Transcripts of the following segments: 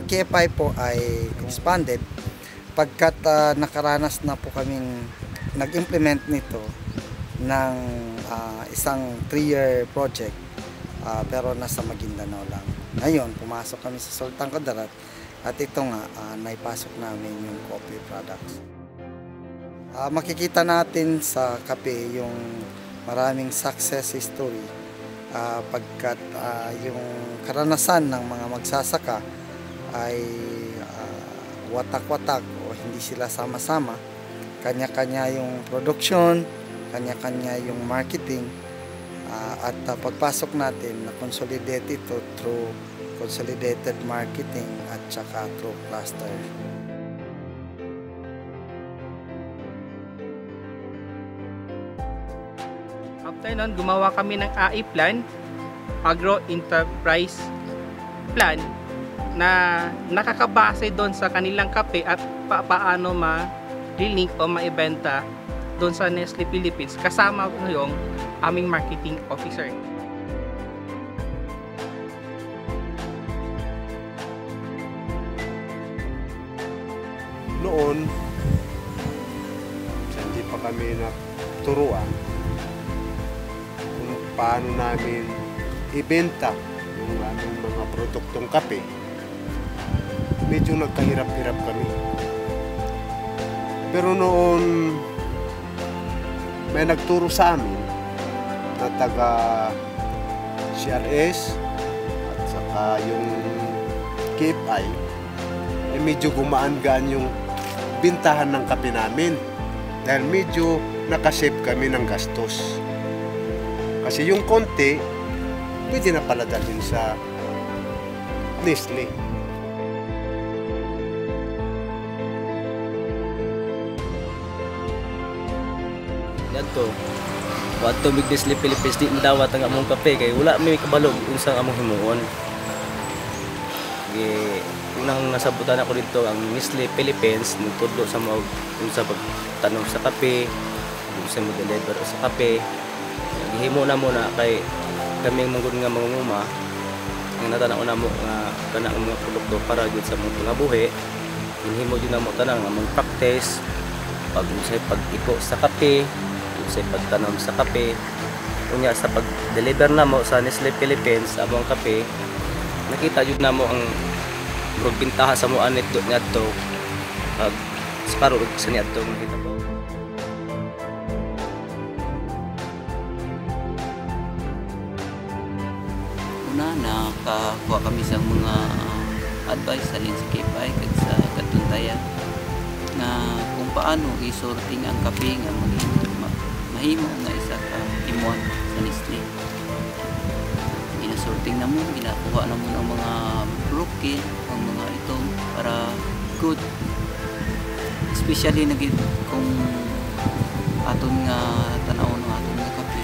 KFI po ay expanded pagkat nakaranas na po kaming nag-implement nito ng isang 3-year project, pero nasa Maguindanao lang. Ngayon, pumasok kami sa Sultan Kudarat at ito nga, naipasok namin yung coffee products. Makikita natin sa kape yung maraming success history pagkat yung karanasan ng mga magsasaka ay watak-watak o hindi sila sama-sama. Kanya-kanya yung production, kanya-kanya yung marketing, at pagpasok natin na consolidate ito through consolidated marketing at saka through cluster. After nun, gumawa kami ng AI plan, Agro Enterprise Plan, na nakakabase doon sa kanilang kape at paano ma-link o maibenta doon sa Nestle Philippines, kasama ko yung aming marketing officer. Noon, hindi pa kami naturuan kung paano namin ibenta yung aming mga produktong kape. Medyo nagkahirap-hirap kami. Pero noon, may nagturo sa amin na taga CRS at saka yung KFI, medyo gumaan-gaan yung bintahan ng kape namin dahil medyo nakasave kami ng gastos. Kasi yung konti, pwede na pala dalhin sa Nestle. Dito, wato big Nestle Philippines di madawat ang among kape kay wala may kabalog unsang among himuon. Unang nasabutan ako dito ang Nestle Philippines nagtudlo sa mga sa pagtanong sa kape, sa mo-deliver sa kape. Gihimo na muna kay kami manggod nga mangunguma ang natanaw na mo nga kanang mga produkto para gyud sa mga pangabuhi. Hinhimo gyud na mo tanang nga mag-practice pag usay pag-iko sa kape, usay pagtanom sa kape. Unya sa pag-deliver na mo sa Nestle Philippines among kape, nakita jud na mo ang bintaha sa mo anit niadto pag sa paro sa niadto makita po. Una nakakuha kami sa mga advice sa sa KFI kag sa Katuntaya na kung paano i-sorting ang kape nga mahimo nga isa ka himuan sa Nestle. Sorting na mo, ginakuha na mo ng mga broken, ang mga ito para good. Especially kung aton nga tanaw ng aton nga kape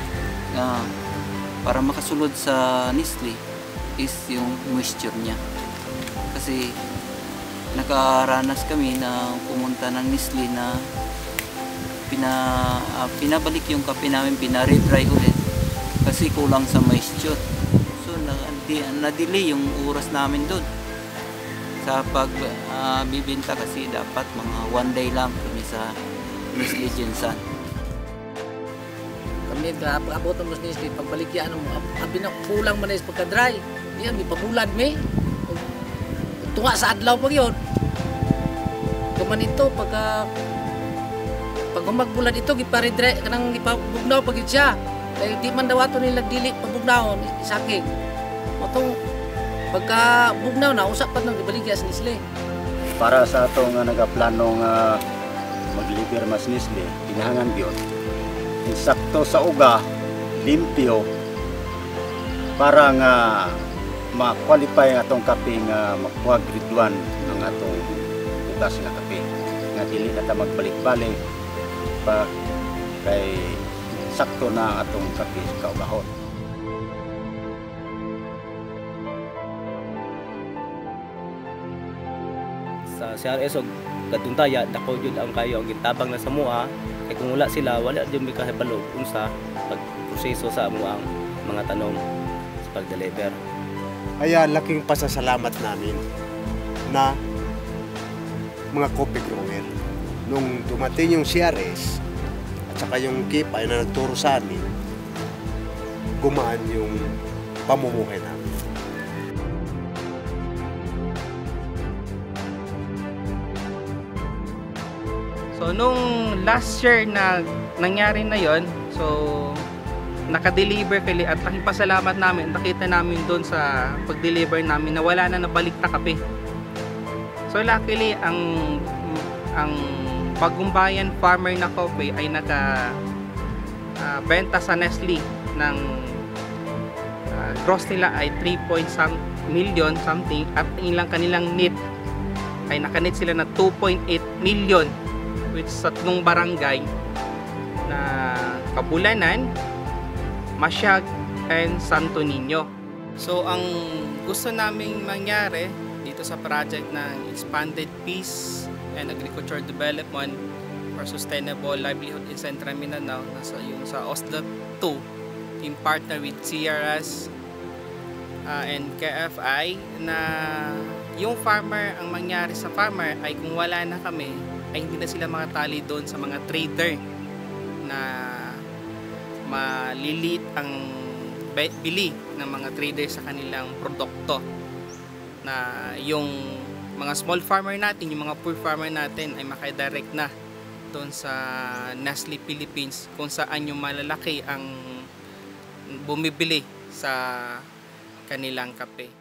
nga para makasulod sa Nestle is yung moisture niya. Kasi nakaranas kami na pumunta ng Nestle na pinabalik yung kape namin, pina-re-dry ulit kasi kulang sa moisture. Na-delay yung oras namin doon sa pagbibinta kasi dapat mga 1 day lang kami sa Nestle Gensan. Kami abot ang Nestle pagbalikyan mo abi na kulang man is pagka-dry. Diyan may pabulad mi. Tunga sa adlaw pag yon. Kuman ito pag magbulad ito gipare-dry kanang ipabugnaw pag siya. Kaya di man daw ato nila dili pabugnawon isakig. Matong pagka bugnaw na usap pa nang ibaligya sa Nestle. Para sa ato nga nagaplano nga mag-deliver mas Nestle, ginahangan gyud insakto sa uga, limpyo para nga ma-qualify ang atong kape nga makuha grade 1 ang atong bugas nga kape. Nga dili na ta magbalik-balik pa kay sakto na ang atong kape sa kaugahon. Sa CRS o Katuntaya dako jud ang kayo ang gitabang na sa mua kay kung wala sila wala jud mi kahibalo unsa pagproseso sa amuang mga tanom sa pag-deliver. Kaya laking pasasalamat namin na mga coffee grower. Nung dumating yung CRS at saka yung KIPAY na nagturo sa amin, gumaan yung pamumuhay namin. So nung last year na nangyari na yon, so naka-deliver kali at laking pasalamat namin, nakita namin doon sa pag-deliver namin na wala na nabalik na kape. So luckily ang Bagong Bayan farmer na coffee ay benta sa Nestle ng gross nila ay 3 million something at ilang kanilang net ay naka-net sila na 2.8 million which sa tatlong barangay na Kabulanan, Masyag, and Santo Niño. So ang gusto naming mangyari dito sa project ng Expanded Peace and Agriculture Development for Sustainable Livelihood in Central Mindanao, yung sa OSDA 2, team partner with CRS and KFI, na yung farmer, ang mangyari sa farmer ay kung wala na kami ay hindi na sila makatali doon sa mga trader na maliliit ang bili ng mga trader sa kanilang produkto, na yung mga small farmer natin, yung mga poor farmer natin ay makadirect na doon sa Nestle Philippines kung saan yung malalaki ang bumibili sa kanilang kape.